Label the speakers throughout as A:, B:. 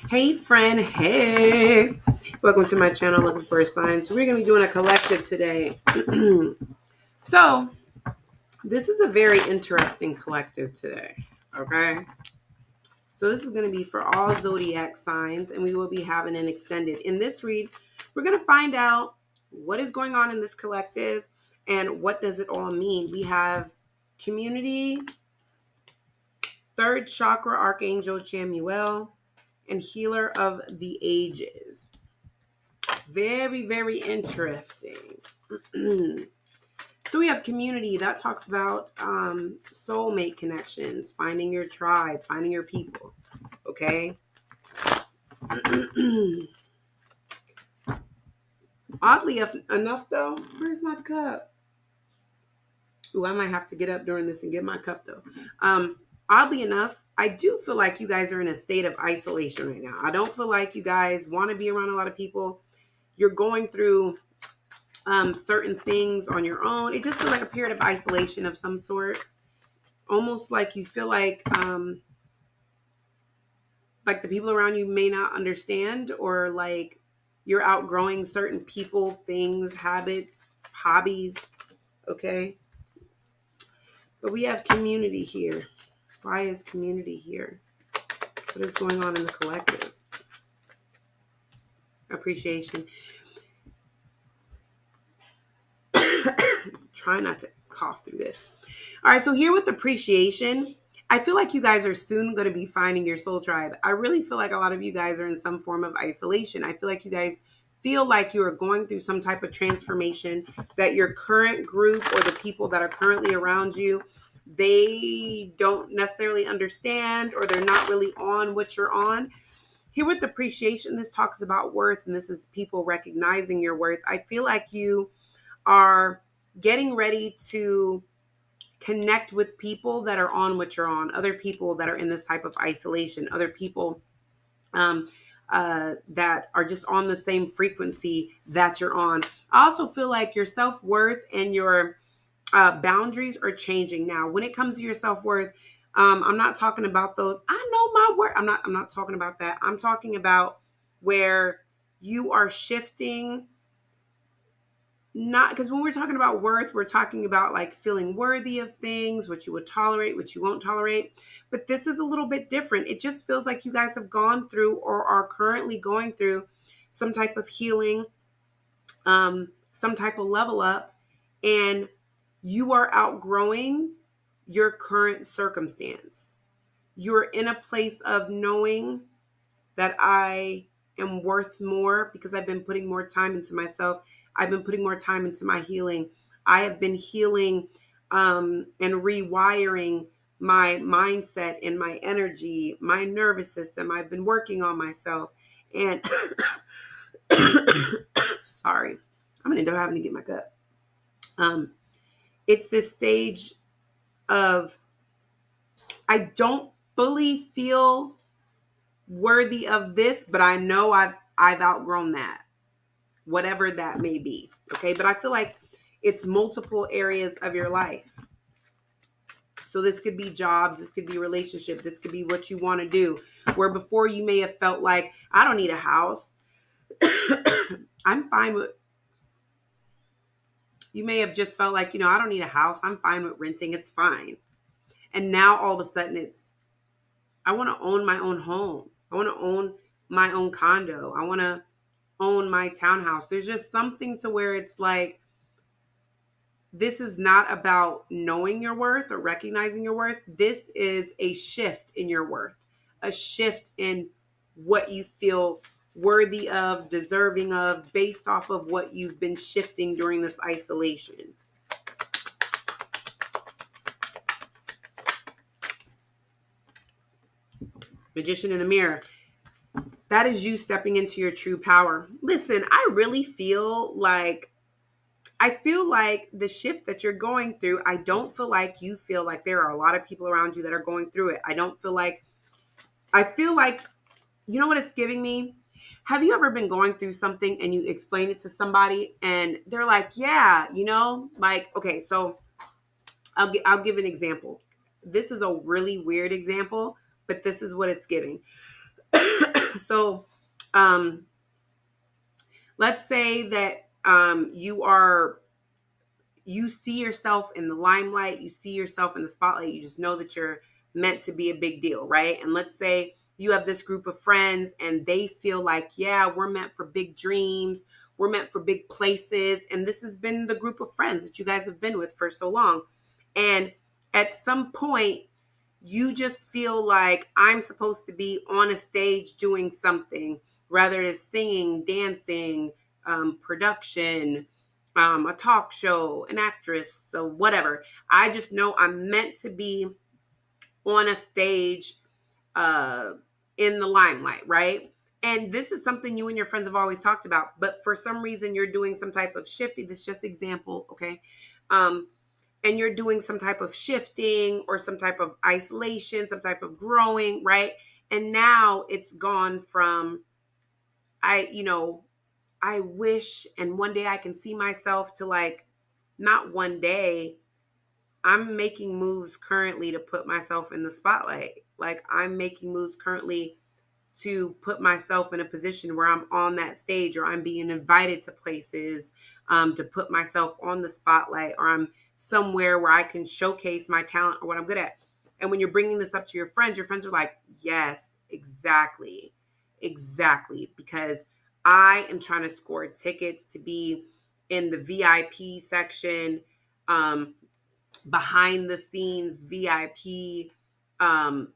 A: Hey friend, hey. Welcome to my channel, Looking for a Sign. So we're going to be doing a collective today. So this is a very interesting collective today, okay? So this is going to be for all zodiac signs, and we will be having an extended. In this read, we're going to find out what is going on in this collective and what does it all mean. We have community, third chakra archangel Chamuel, and healer of the ages. Very, very interesting. So we have community that talks about soulmate connections, finding your tribe, finding your people. Okay. Oddly enough, though, where's my cup? Ooh, I might have to get up during this and get my cup, though. Oddly enough, I do feel like you guys are in a state of isolation right now. I don't feel like you guys want to be around a lot of people. You're going through certain things on your own. It just feels like a period of isolation of some sort. Almost like you feel like the people around you may not understand, or like you're outgrowing certain people, things, habits, hobbies. Okay. But we have community here. Why is community here? What is going on in the collective? Appreciation. Try not to cough through this. All right, so here with appreciation, I feel like you guys are soon going to be finding your soul tribe. I really feel like a lot of you guys are in some form of isolation. I feel like you guys feel like you are going through some type of transformation, that your current group or the people that are currently around you, they don't necessarily understand, or they're not really on what you're on. Here with appreciation, this talks about worth, and this is people recognizing your worth. I feel like you are getting ready to connect with people that are on what you're on, other people that are in this type of isolation, other people that are just on the same frequency that you're on. I also feel like your self-worth and your boundaries are changing now. When it comes to your self-worth, I'm not talking about those, I know my worth. I'm not talking about that. I'm talking about where you are shifting. Not because when we're talking about worth, we're talking about like feeling worthy of things, what you would tolerate, what you won't tolerate. But this is a little bit different. It just feels like you guys have gone through or are currently going through some type of healing, some type of level up, and you are outgrowing your current circumstance. You're in a place of knowing that I am worth more because I've been putting more time into myself. I've been putting more time into my healing. I have been healing and rewiring my mindset and my energy, my nervous system. I've been working on myself. And sorry, I'm going to end up having to get my gut. It's this stage of I don't fully feel worthy of this, but I know I've outgrown that, whatever that may be. Okay, but I feel like it's multiple areas of your life. So this could be jobs, this could be relationship, this could be what you want to do. Where before you may have felt like I don't need a house. I'm fine with. You may have just felt like, I don't need a house. I'm fine with renting. It's fine. And now all of a sudden I want to own my own home. I want to own my own condo. I want to own my townhouse. There's just something to where it's like, this is not about knowing your worth or recognizing your worth. This is a shift in your worth, a shift in what you feel worthy of, deserving of, based off of what you've been shifting during this isolation. Magician in the mirror. That is you stepping into your true power. Listen, I really feel like the shift that you're going through, I don't feel like you feel like there are a lot of people around you that are going through it. I feel like, you know what it's giving me? Have you ever been going through something and you explain it to somebody and they're like, yeah, like, okay, so I'll give an example. This is a really weird example, but this is what it's giving. So, let's say that you see yourself in the limelight, you see yourself in the spotlight, you just know that you're meant to be a big deal, right? And let's say you have this group of friends and they feel like, yeah, we're meant for big dreams, we're meant for big places. And this has been the group of friends that you guys have been with for so long. And at some point, you just feel like I'm supposed to be on a stage doing something rather than singing, dancing, production, a talk show, an actress, so whatever. I just know I'm meant to be on a stage uh, in the limelight, right? And this is something you and your friends have always talked about, but for some reason you're doing some type of shifting. This is just example, okay? And you're doing some type of shifting or some type of isolation, some type of growing, right? And now it's gone from I wish and one day I can see myself to like not one day. I'm making moves currently to put myself in the spotlight. Like I'm making moves currently to put myself in a position where I'm on that stage or I'm being invited to places to put myself on the spotlight or I'm somewhere where I can showcase my talent or what I'm good at. And when you're bringing this up to your friends are like, yes, exactly. Exactly. Because I am trying to score tickets to be in the VIP section, behind the scenes VIP, um,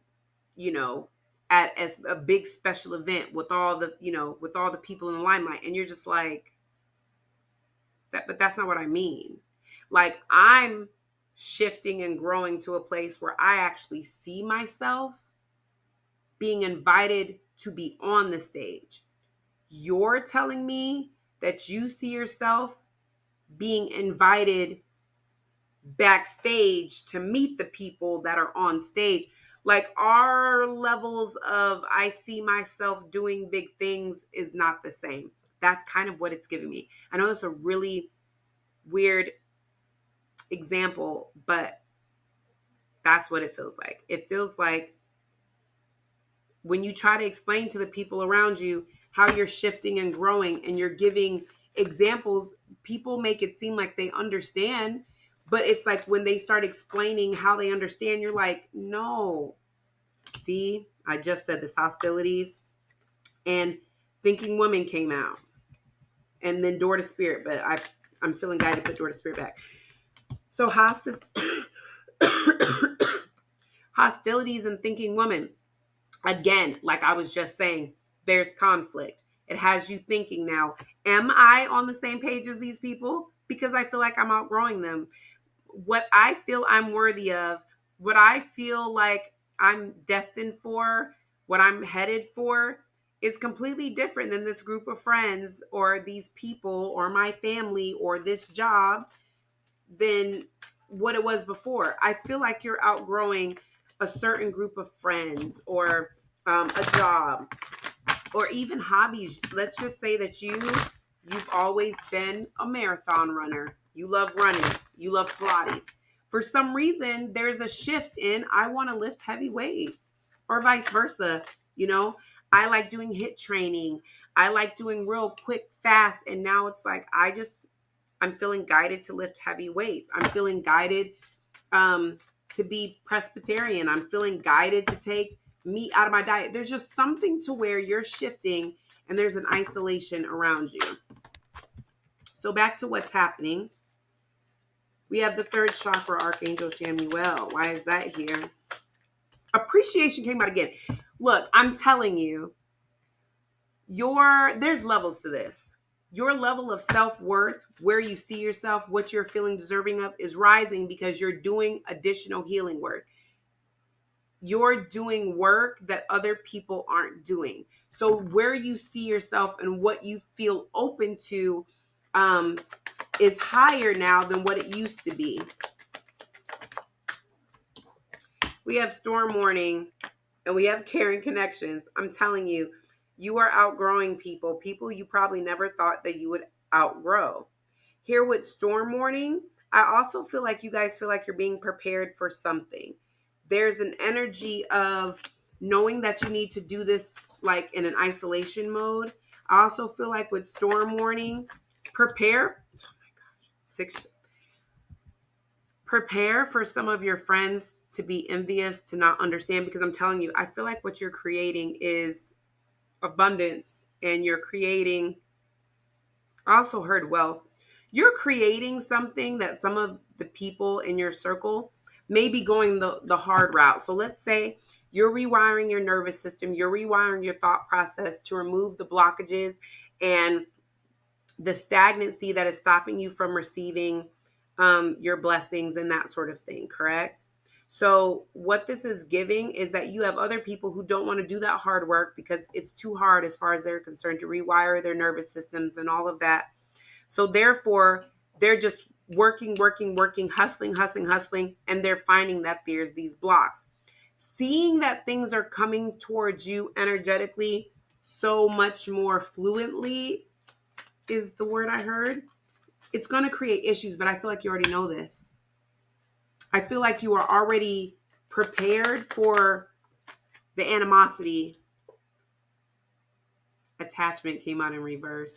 A: you know, at as a big special event with all the, with all the people in the limelight. And you're just like, that, but that's not what I mean. Like I'm shifting and growing to a place where I actually see myself being invited to be on the stage. You're telling me that you see yourself being invited backstage to meet the people that are on stage. Like our levels of I see myself doing big things is not the same. That's kind of what it's giving me. I know it's a really weird example, but that's what it feels like. It feels like when you try to explain to the people around you how you're shifting and growing and you're giving examples, people make it seem like they understand. But it's like when they start explaining how they understand, you're like, no. See, I just said this hostilities and Thinking Woman came out. And then Door to Spirit, but I'm feeling guided to put Door to Spirit back. So hostilities and Thinking Woman. Again, like I was just saying, there's conflict. It has you thinking now, am I on the same page as these people? Because I feel like I'm outgrowing them. What I feel I'm worthy of, what I feel like I'm destined for, what I'm headed for is completely different than this group of friends or these people or my family or this job than what it was before. I feel like you're outgrowing a certain group of friends or a job or even hobbies. Let's just say that you've always been a marathon runner. You love running. You love Pilates. For some reason, there's a shift in I want to lift heavy weights or vice versa. You know, I like doing HIIT training. I like doing real quick, fast. And now it's like, I'm feeling guided to lift heavy weights. I'm feeling guided to be Presbyterian. I'm feeling guided to take meat out of my diet. There's just something to where you're shifting and there's an isolation around you. So back to what's happening. We have the third chakra, Archangel Chamuel. Why is that here? Appreciation came out again. Look, I'm telling you, there's levels to this. Your level of self-worth, where you see yourself, what you're feeling deserving of is rising because you're doing additional healing work. You're doing work that other people aren't doing. So where you see yourself and what you feel open to is higher now than what it used to be. We have Storm Warning and we have Caring Connections. I'm telling you, you are outgrowing people you probably never thought that you would outgrow. Here with Storm Warning, I also feel like you guys feel like you're being prepared for something. There's an energy of knowing that you need to do this like in an isolation mode. I also feel like with storm warning, prepare. Oh my gosh, prepare for some of your friends to be envious, to not understand, because I'm telling you, I feel like what you're creating is abundance, and you're creating, I also heard wealth. You're creating something that some of the people in your circle may be going the hard route. So let's say you're rewiring your nervous system, you're rewiring your thought process to remove the blockages and the stagnancy that is stopping you from receiving your blessings and that sort of thing, correct? So what this is giving is that you have other people who don't want to do that hard work because it's too hard as far as they're concerned to rewire their nervous systems and all of that. So therefore, they're just working, hustling, and they're finding that there's these blocks. Seeing that things are coming towards you energetically so much more fluently is the word I heard. It's going to create issues, but I feel like you already know this. I feel like you are already prepared for the animosity. Attachment came out in reverse.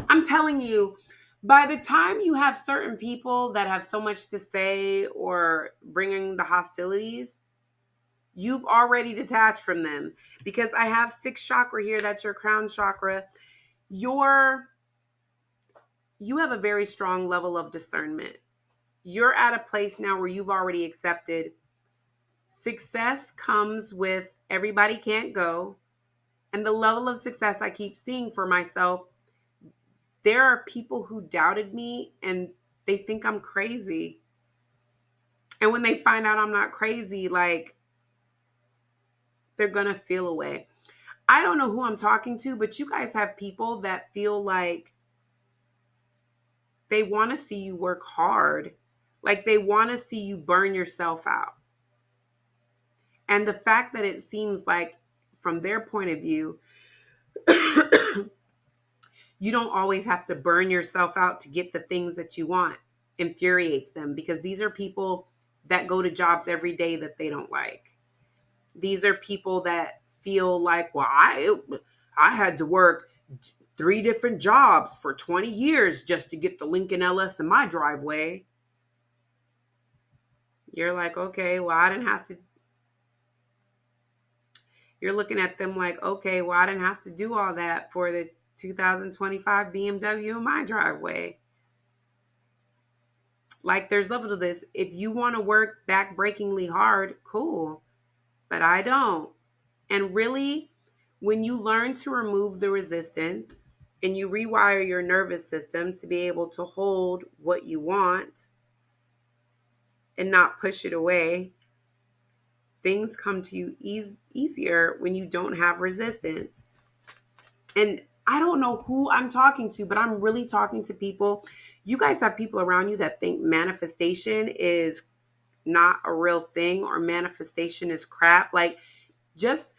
A: I'm telling you, by the time you have certain people that have so much to say or bringing the hostilities, you've already detached from them. Because I have 6th chakra here, that's your crown chakra. You have a very strong level of discernment. You're at a place now where you've already accepted success comes with everybody can't go. And the level of success I keep seeing for myself, there are people who doubted me and they think I'm crazy. And when they find out I'm not crazy, like, they're going to feel away. I don't know who I'm talking to, but you guys have people that feel like they want to see you work hard. Like they want to see you burn yourself out. And the fact that it seems like from their point of view, you don't always have to burn yourself out to get the things that you want infuriates them, because these are people that go to jobs every day that they don't like. These are people that feel like, well, I had to work 3 different jobs for 20 years just to get the Lincoln LS in my driveway. You're like, okay, well, I didn't have to. You're looking at them like, okay, well, I didn't have to do all that for the 2025 BMW in my driveway. Like, there's level to this. If you want to work backbreakingly hard, cool. But I don't. And really, when you learn to remove the resistance and you rewire your nervous system to be able to hold what you want and not push it away, things come to you easier when you don't have resistance. And I don't know who I'm talking to, but I'm really talking to people. You guys have people around you that think manifestation is not a real thing or manifestation is crap. Like, just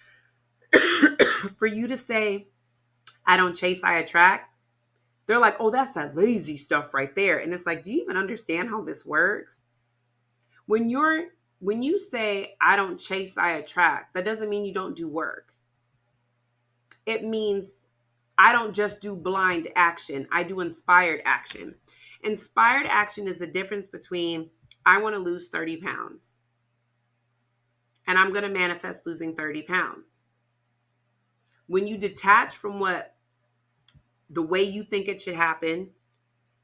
A: for you to say, I don't chase, I attract, they're like, oh, that's that lazy stuff right there. And it's like, do you even understand how this works? When you say, I don't chase, I attract, that doesn't mean you don't do work. It means I don't just do blind action. I do inspired action. Inspired action is the difference between I want to lose 30 pounds and I'm going to manifest losing 30 pounds. When you detach from the way you think it should happen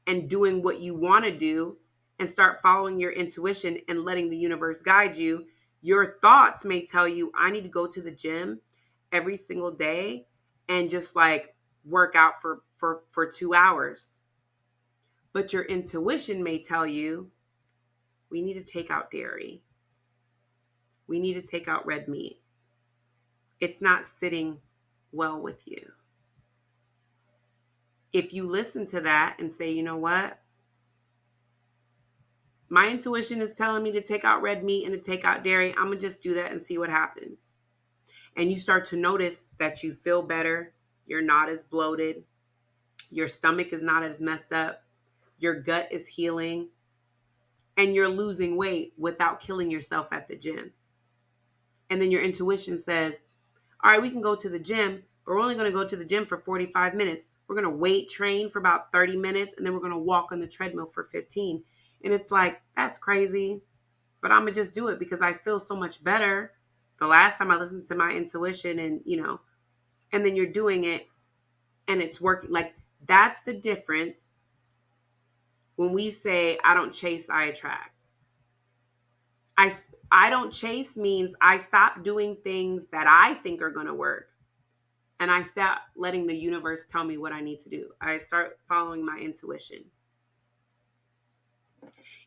A: and doing what you want to do and start following your intuition and letting the universe guide you, your thoughts may tell you, I need to go to the gym every single day and just like work out for 2 hours. But your intuition may tell you, we need to take out dairy. We need to take out red meat. It's not sitting well with you. If you listen to that and say, you know what? My intuition is telling me to take out red meat and to take out dairy. I'm going to just do that and see what happens. And you start to notice that you feel better. You're not as bloated. Your stomach is not as messed up. Your gut is healing. And you're losing weight without killing yourself at the gym. And then your intuition says, All right, we can go to the gym, but we're only going to go to the gym for 45 minutes. We're going to weight train for about 30 minutes, and then we're going to walk on the treadmill for 15. And it's like, that's crazy, but I'm going to just do it because I feel so much better the last time I listened to my intuition and, and then you're doing it and it's working. Like, that's the difference when we say, I don't chase, I attract. I don't chase means I stop doing things that I think are going to work. And I stop letting the universe tell me what I need to do. I start following my intuition.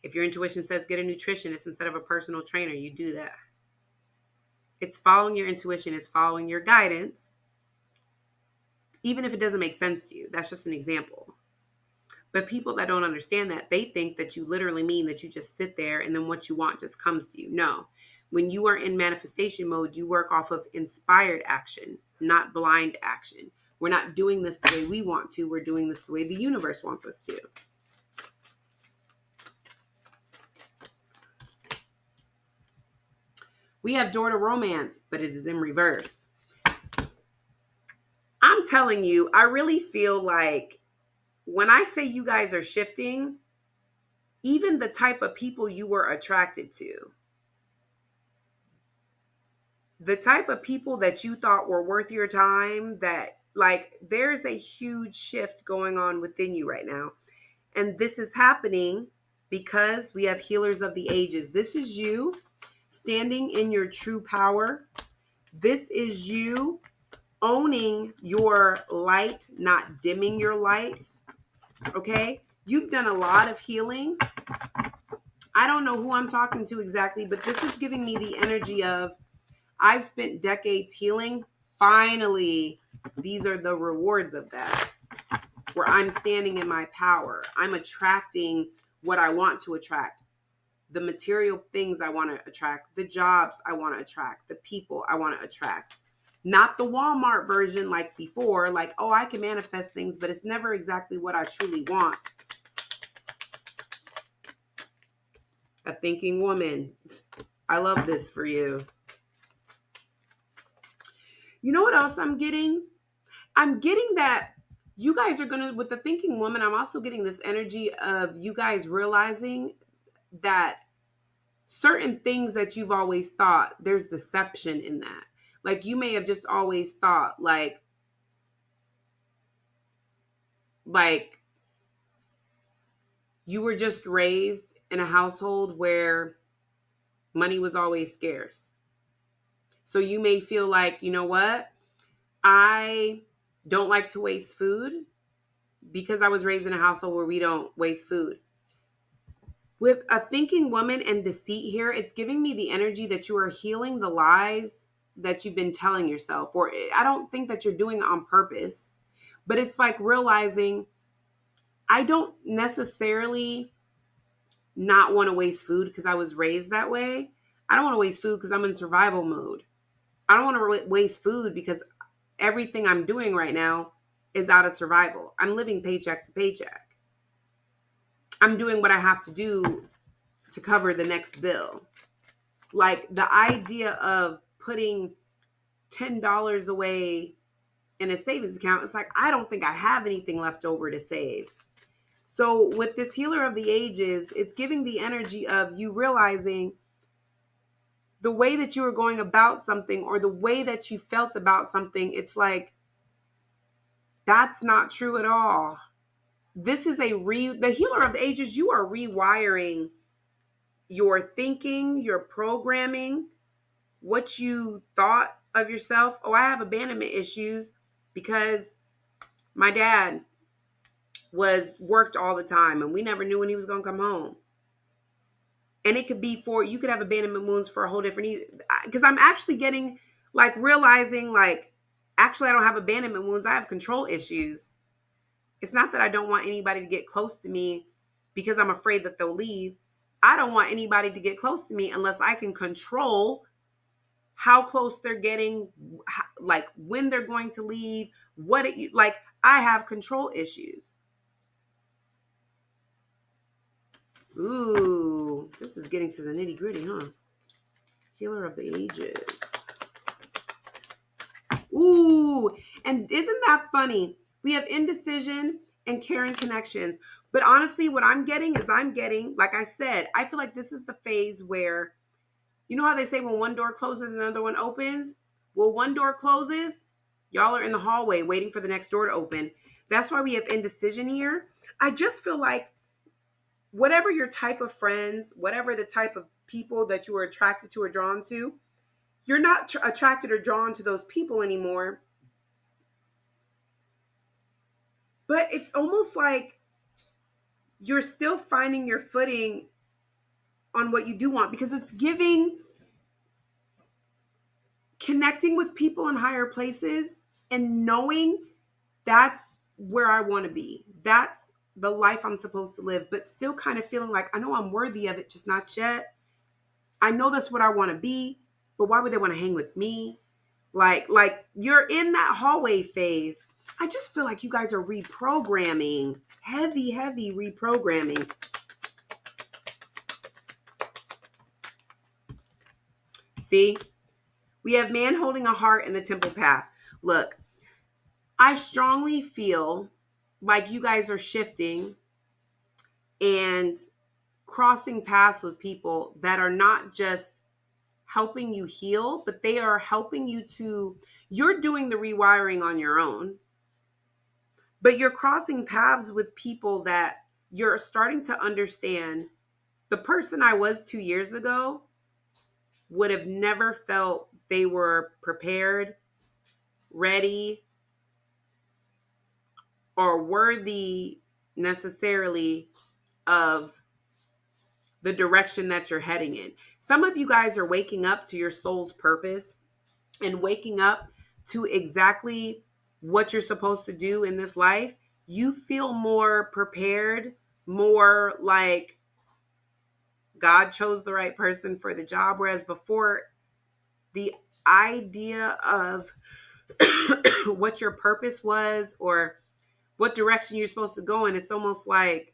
A: If your intuition says get a nutritionist instead of a personal trainer, you do that. It's following your intuition. It's following your guidance. Even if it doesn't make sense to you. That's just an example. But people that don't understand that, they think that you literally mean that you just sit there and then what you want just comes to you. No. When you are in manifestation mode, you work off of inspired action, not blind action. We're not doing this the way we want to. We're doing this the way the universe wants us to. We have door to romance, but it is in reverse. I'm telling you, I really feel like when I say you guys are shifting, even the type of people you were attracted to, the type of people that you thought were worth your time, that like there's a huge shift going on within you right now. And this is happening because we have healers of the ages. This is you standing in your true power. This is you owning your light, not dimming your light. Okay? You've done a lot of healing. I don't know who I'm talking to exactly, but this is giving me the energy of I've spent decades healing. Finally, these are the rewards of that, where I'm standing in my power. I'm attracting what I want to attract, the material things I want to attract, the jobs I want to attract, the people I want to attract. Not the Walmart version like before, like, oh, I can manifest things, but it's never exactly what I truly want. A thinking woman. I love this for you. You know what else I'm getting? I'm getting that you guys are going to, with the thinking woman, I'm also getting this energy of you guys realizing that certain things that you've always thought, there's deception in that. Like you may have just always thought like you were just raised in a household where money was always scarce. So you may feel like, you know what? I don't like to waste food because I was raised in a household where we don't waste food. With a thinking woman and deceit here, it's giving me the energy that you are healing the lies that you've been telling yourself. Or I don't think that you're doing it on purpose, but it's like realizing I don't necessarily not want to waste food because I was raised that way. I don't want to waste food because I'm in survival mode. I don't want to waste food because everything I'm doing right now is out of survival. I'm living paycheck to paycheck. I'm doing what I have to do to cover the next bill. Like the idea of putting $10 away in a savings account, it's like, I don't think I have anything left over to save. So with this healer of the ages, it's giving the energy of you realizing the way that you were going about something or the way that you felt about something. It's like, that's not true at all. This is the healer of the ages. You are rewiring your thinking, your programming, what you thought of yourself. Oh, I have abandonment issues because my dad worked all the time and we never knew when he was going to come home. And it could be you could have abandonment wounds for a whole different, because I'm actually getting like realizing like, actually I don't have abandonment wounds. I have control issues. It's not that I don't want anybody to get close to me because I'm afraid that they'll leave. I don't want anybody to get close to me unless I can control how close they're getting, like when they're going to leave, like I have control issues. Ooh, this is getting to the nitty gritty, huh? Healer of the ages. Ooh, and isn't that funny? We have indecision and caring connections. But honestly, what I'm getting, like I said, I feel like this is the phase where, you know how they say when one door closes, another one opens? Well, one door closes, y'all are in the hallway waiting for the next door to open. That's why we have indecision here. I just feel like whatever your type of friends, whatever the type of people that you are attracted to or drawn to, you're not attracted or drawn to those people anymore. But it's almost like you're still finding your footing on what you do want, because it's giving connecting with people in higher places and knowing that's where I want to be. That's the life I'm supposed to live, but still kind of feeling like I know I'm worthy of it, just not yet. I know that's what I want to be, but why would they want to hang with me? Like you're in that hallway phase. I just feel like you guys are reprogramming, heavy reprogramming. See, we have man holding a heart in the temple path. Look, I strongly feel like you guys are shifting and crossing paths with people that are not just helping you heal, but they are helping you to, you're doing the rewiring on your own, but you're crossing paths with people that you're starting to understand. The person I was 2 years ago would have never felt they were prepared, ready, or worthy necessarily of the direction that you're heading in. Some of you guys are waking up to your soul's purpose and waking up to exactly what you're supposed to do in this life. You feel more prepared, more like God chose the right person for the job. Whereas before, the idea of what your purpose was or what direction you're supposed to go in, it's almost like,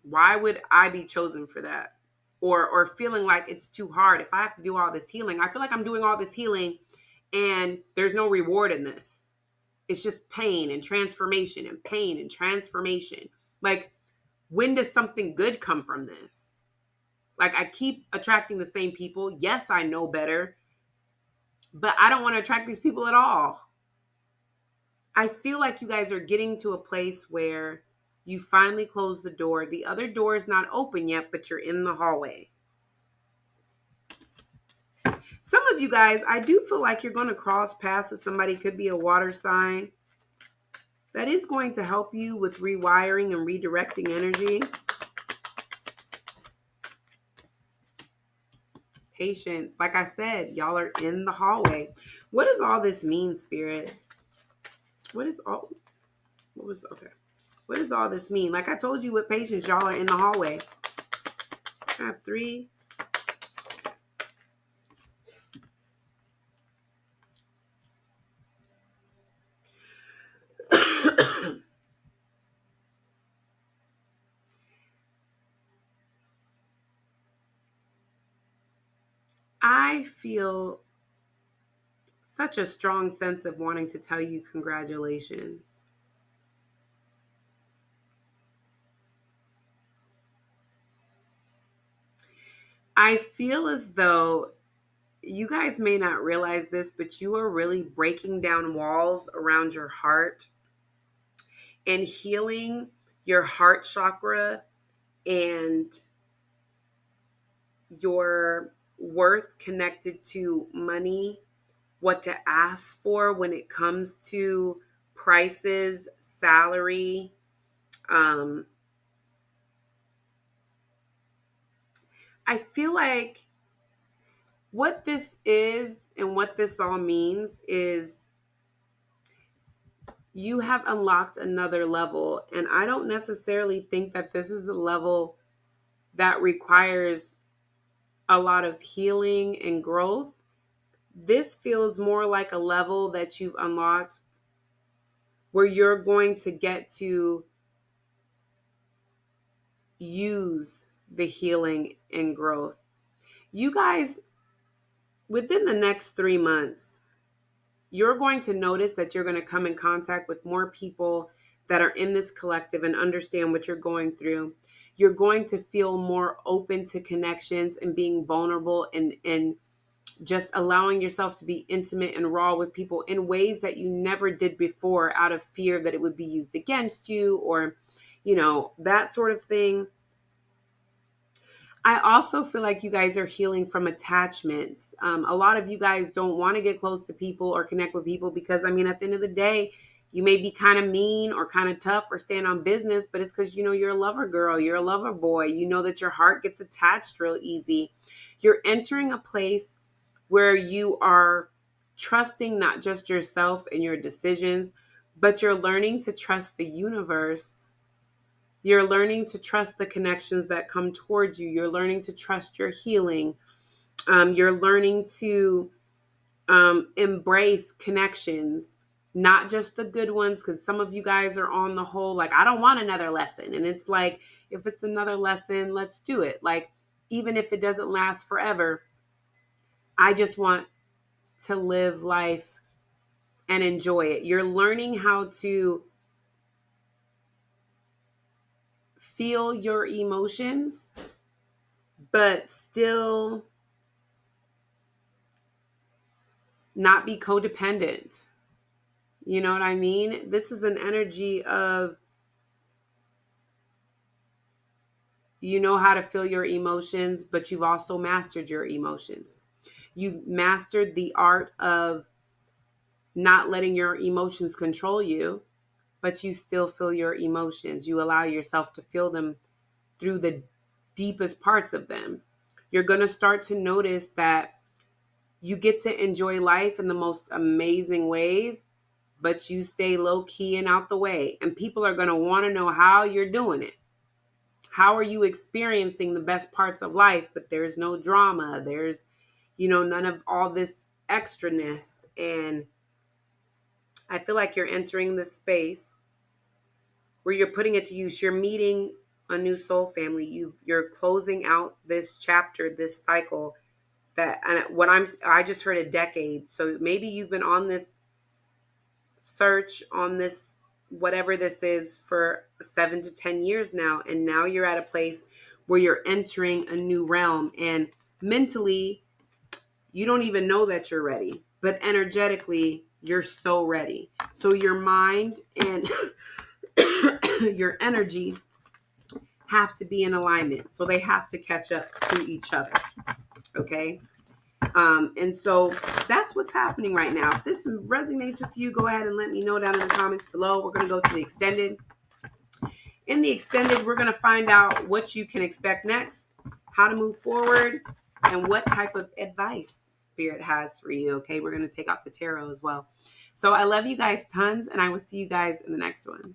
A: why would I be chosen for that? Or feeling like it's too hard. If I have to do all this healing, I feel like I'm doing all this healing and there's no reward in this. It's just pain and transformation and pain and transformation. Like, when does something good come from this? Like, I keep attracting the same people. Yes, I know better, but I don't want to attract these people at all. I feel like you guys are getting to a place where you finally close the door. The other door is not open yet, but you're in the hallway. Some of you guys, I do feel like you're going to cross paths with somebody, could be a water sign, that is going to help you with rewiring and redirecting energy. Patience. Like I said, y'all are in the hallway. What does all this mean, Spirit? What does all this mean? Like I told you, with patience, y'all are in the hallway. I have 3. I feel such a strong sense of wanting to tell you congratulations. I feel as though you guys may not realize this, but you are really breaking down walls around your heart and healing your heart chakra and your worth connected to money, what to ask for when it comes to prices, salary. I feel like what this is and what this all means is you have unlocked another level. And I don't necessarily think that this is a level that requires a lot of healing and growth. This feels more like a level that you've unlocked where you're going to get to use the healing and growth. You guys, within the next 3 months, you're going to notice that you're going to come in contact with more people that are in this collective and understand what you're going through. You're going to feel more open to connections and being vulnerable and just allowing yourself to be intimate and raw with people in ways that you never did before out of fear that it would be used against you or, that sort of thing. I also feel like you guys are healing from attachments. A lot of you guys don't want to get close to people or connect with people because, at the end of the day, you may be kind of mean or kind of tough or stand on business, but it's because, you're a lover girl, you're a lover boy. You know that your heart gets attached real easy. You're entering a place where you are trusting not just yourself and your decisions, but you're learning to trust the universe. You're learning to trust the connections that come towards you. You're learning to trust your healing. You're learning to embrace connections, not just the good ones, because some of you guys are on the whole, like, I don't want another lesson. And it's like, if it's another lesson, let's do it. Like, even if it doesn't last forever, I just want to live life and enjoy it. You're learning how to feel your emotions, but still not be codependent. You know what I mean? This is an energy of, you know how to feel your emotions, but you've also mastered your emotions. You've mastered the art of not letting your emotions control you, but you still feel your emotions. You allow yourself to feel them through the deepest parts of them. You're going to start to notice that you get to enjoy life in the most amazing ways, but you stay low key and out the way. And people are going to want to know how you're doing it. How are you experiencing the best parts of life? But there's no drama. There's, none of all this extraness. And I feel like you're entering this space where you're putting it to use. You're meeting a new soul family. You're closing out this chapter, this cycle that, and I just heard a decade. So maybe you've been on this search, on this, whatever this is, for 7 to 10 years now. And now you're at a place where you're entering a new realm, and mentally, you don't even know that you're ready, but energetically, you're so ready. So your mind and your energy have to be in alignment. So they have to catch up to each other. Okay. And so that's what's happening right now. If this resonates with you, go ahead and let me know down in the comments below. We're going to go to the extended. In the extended, we're going to find out what you can expect next, how to move forward, and what type of advice Spirit has for you. Okay. We're going to take out the tarot as well. So I love you guys tons, and I will see you guys in the next one.